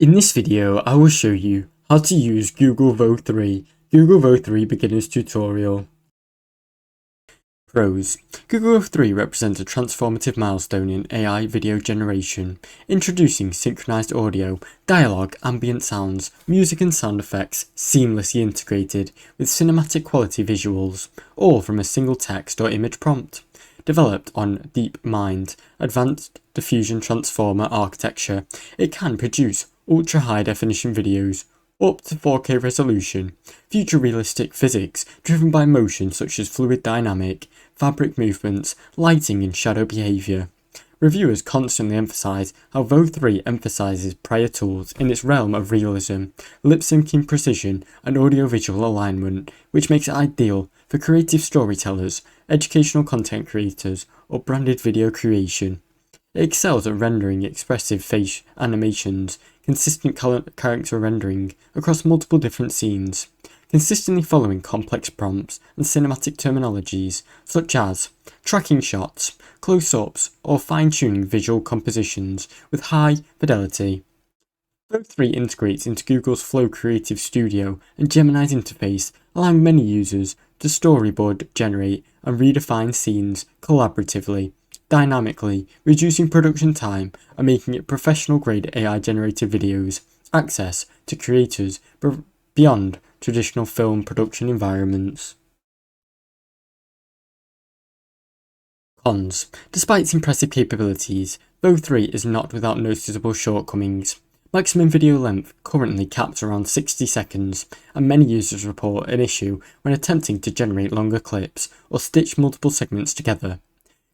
In this video, I will show you how to use Google Vo3, Google Vo3 Beginner's Tutorial. Pros. Google Vo3 represents a transformative milestone in AI video generation, introducing synchronized audio, dialogue, ambient sounds, music and sound effects seamlessly integrated with cinematic quality visuals, all from a single text or image prompt. Developed on DeepMind, advanced diffusion transformer architecture, it can produce ultra-high definition videos, up to 4K resolution, future realistic physics driven by motion such as fluid dynamic, fabric movements, lighting and shadow behaviour. Reviewers constantly emphasise how Vo3 emphasises prior tools in its realm of realism, lip-syncing precision and audio-visual alignment, which makes it ideal for creative storytellers, educational content creators or branded video creation. It excels at rendering expressive face animations, consistent character rendering across multiple different scenes, consistently following complex prompts and cinematic terminologies such as tracking shots, close-ups, or fine-tuning visual compositions with high fidelity. Vo3 integrates into Google's Flow Creative Studio and Gemini's interface, allowing many users to storyboard, generate, and redefine scenes collaboratively, dynamically, reducing production time and making it professional-grade AI-generated videos access to creators beyond traditional film production environments. Cons. Despite its impressive capabilities, Vo3 is not without noticeable shortcomings. Maximum video length currently capped around 60 seconds, and many users report an issue when attempting to generate longer clips or stitch multiple segments together.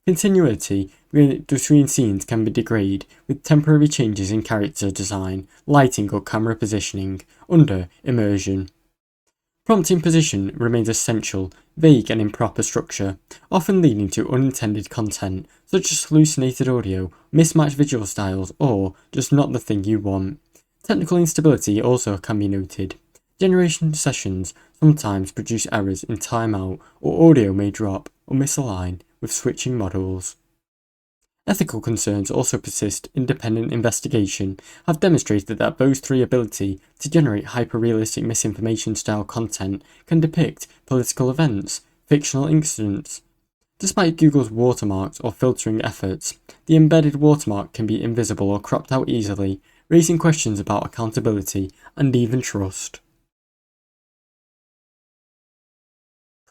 Continuity between scenes can be degraded with temporary changes in character design, lighting or camera positioning under immersion. Prompting position remains essential, vague and improper structure, often leading to unintended content such as hallucinated audio, mismatched visual styles, or just not the thing you want. Technical instability also can be noted. Generation sessions sometimes produce errors in timeout, or audio may drop or misalign with switching models. Ethical concerns also persist. Independent investigation have demonstrated that Vo3's ability to generate hyper-realistic misinformation-style content can depict political events, fictional incidents. Despite Google's watermarks or filtering efforts, the embedded watermark can be invisible or cropped out easily, raising questions about accountability and even trust.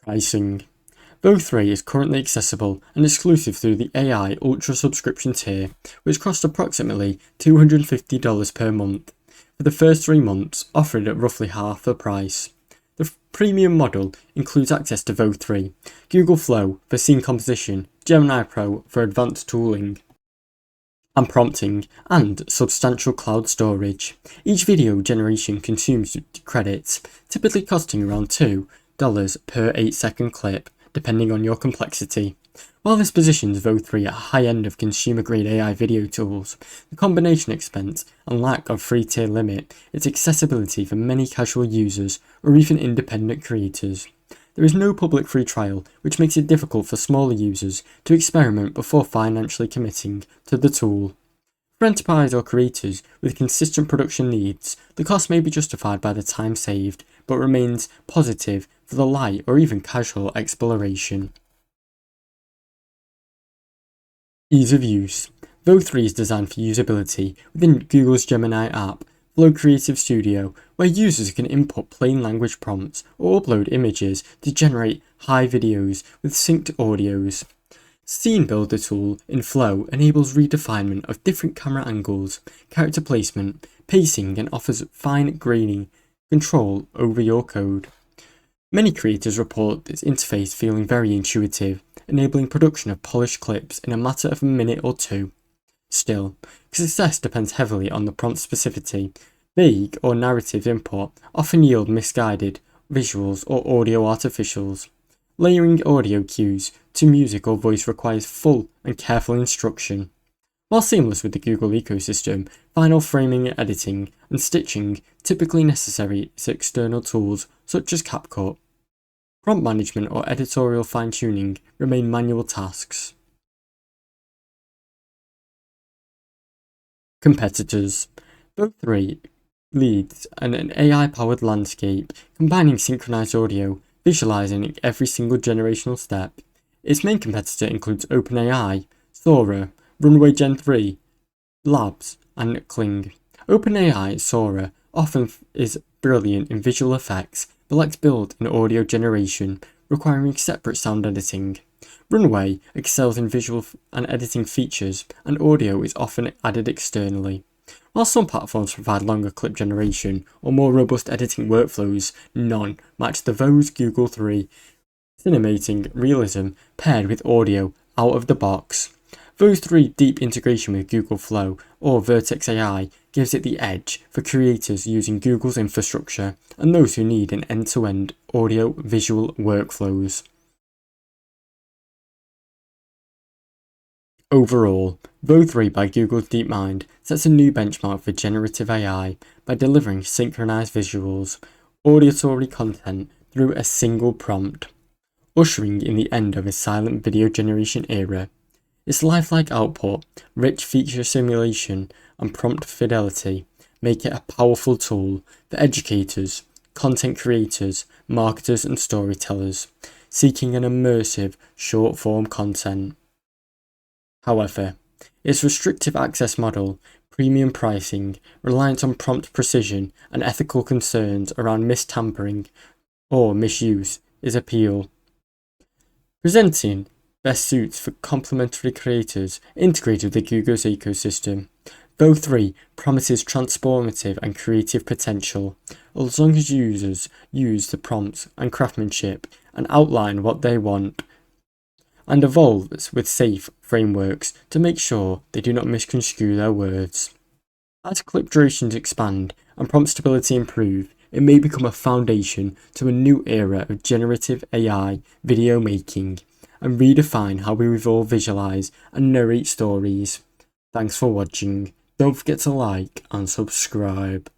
Pricing. Vo3 is currently accessible and exclusive through the AI Ultra subscription tier, which costs approximately $250 per month, for the first 3 months offered at roughly half the price. The premium model includes access to Vo3, Google Flow for scene composition, Gemini Pro for advanced tooling and prompting, and substantial cloud storage. Each video generation consumes credits, typically costing around $2 per 8-second clip, depending on your complexity. While this positions Vo3 at a high end of consumer-grade AI video tools, the combination expense and lack of free tier limit its accessibility for many casual users or even independent creators. There is no public free trial, which makes it difficult for smaller users to experiment before financially committing to the tool. For enterprise or creators with consistent production needs, the cost may be justified by the time saved, but remains positive for the light or even casual exploration. Ease of use. Vo3 is designed for usability within Google's Gemini app, Flow Creative Studio, where users can input plain language prompts or upload images to generate high videos with synced audios. Scene Builder tool in Flow enables redefinement of different camera angles, character placement, pacing, and offers fine-grained control over your code. Many creators report this interface feeling very intuitive, enabling production of polished clips in a matter of a minute or two. Still, success depends heavily on the prompt specificity. Vague or narrative input often yield misguided visuals or audio artificials. Layering audio cues to music or voice requires full and careful instruction. While seamless with the Google ecosystem, final framing, editing, and stitching typically necessary to external tools such as CapCut. Prompt management or editorial fine-tuning remain manual tasks. Competitors. Both three leads an AI-powered landscape, combining synchronized audio, visualizing every single generational step. Its main competitor includes OpenAI, Sora, Runway Gen 3, Labs, and Kling. OpenAI Sora often is brilliant in visual effects, but lacks build in audio generation, requiring separate sound editing. Runway excels in visual and editing features, and audio is often added externally. While some platforms provide longer clip generation or more robust editing workflows, none match the Vo's Google 3 cinemating realism paired with audio out of the box. Vo's 3 deep integration with Google Flow or Vertex AI gives it the edge for creators using Google's infrastructure and those who need an end-to-end audio-visual workflows. Overall, Vo 3 by Google DeepMind sets a new benchmark for generative AI by delivering synchronized visuals, auditory content through a single prompt, ushering in the end of a silent video generation era. Its lifelike output, rich feature simulation, and prompt fidelity make it a powerful tool for educators, content creators, marketers, and storytellers seeking an immersive, short-form content. However, its restrictive access model, premium pricing, reliance on prompt precision, and ethical concerns around mistampering or misuse is appeal. Presenting best suits for complementary creators integrated with Google's ecosystem. Vo 3 promises transformative and creative potential, as long as users use the prompts and craftsmanship and outline what they want, and evolves with safe frameworks to make sure they do not misconstrue their words. As clip durations expand and prompt stability improve, it may become a foundation to a new era of generative AI video making and redefine how we all visualize and narrate stories. Thanks for watching. Don't forget to like and subscribe.